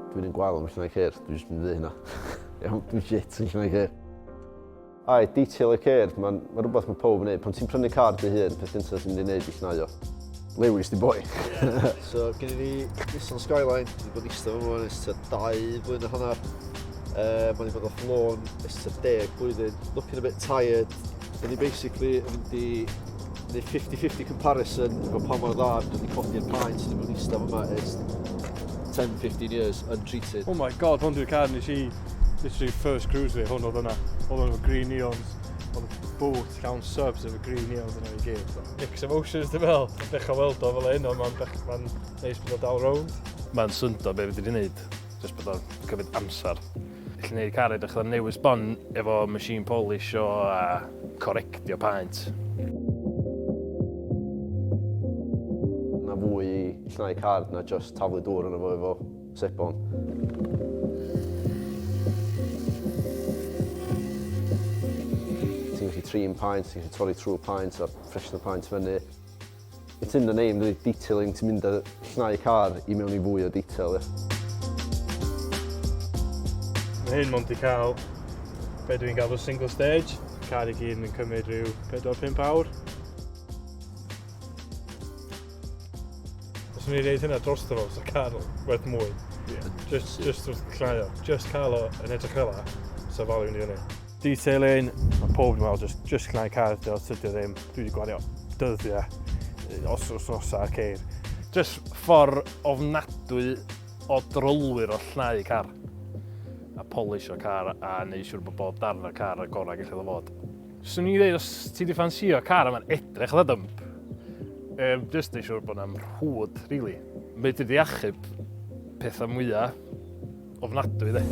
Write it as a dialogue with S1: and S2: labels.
S1: Dwi'n un gwael am llnau ceir, dwi'n jyst mynd i ddweud hynna. Iawn, dwi'n shit yn llnau ceir. Ai, detail y ceir, mae'n rhywbeth mae pob yn gwneud. Pan ti'n prynu car dy hun, peth gyntaf ti'n mynd i wneud i llnau o. Lewis di boi.
S2: So, gen i ni Nissan Skyline, wedi bod eistedd yma ys ta 2 blwyddyn a hanner. Mae wedi bod off loan ys ta 10 blwyddyn. Looking a bit tired. Da ni basically yn mynd i wneud 50-50 comparison efo pa mor dda dwi wedi codi'r paent sydd wedi bod eistedd yma ys 10-15 years untreated.
S3: Oh my god, hwn dwi'n car nes i literally first cruise fi, hwn oedd hwnna. Oedd hwnna efo green neons. Oedd boat llawn subs efo green neons yna i gyd. Mixed emotions dwi'n fel. Dechrau weld o fel un, ond mae'n neis bod o dal rownd.
S4: Mae'n syndo be fi wedi wneud, jyst bod o'n cymryd amser. Felly wneud car edrych ar newid sbon efo machine polish o a correctio paent.
S1: Na fwy i llnau car na just taflu dŵr yna fo efo sebon. Ti'n gallu trin paent, ti'n gallu torri trwy paent a freshen y paent fyny. It's in the name, really detailing, ti'n mynd â llnau car i mewn i fwy o detail.
S3: Mae hyn mond i cael be dwi'n gael o single stage. Car i gyd yn cymryd rhyw 4-5 awr. Os o'n i'n gwneud hynna dros fo, so car werth mwy. Just wrth llnau o. Just cael o yn edrych fel la, so value ni hynny. Detailing, mae pob dwi'n meddwl, just llnau car ydy o, tydio ddim. Dwi wedi gwario dyddiau, os ar ceir.
S4: Just ffordd ofnadwy o drolwyr o llnau car. A polish o car a neud siŵr bod bob darn o'r car y gorau gallu fod. Swn i'n dweud, os ti wedi ffansio car yma'n edrych dda dymp, just neud siŵr bod yna'n rhwyd, rili. Mae wedi achub pethau mwyaf ofnadwy, de.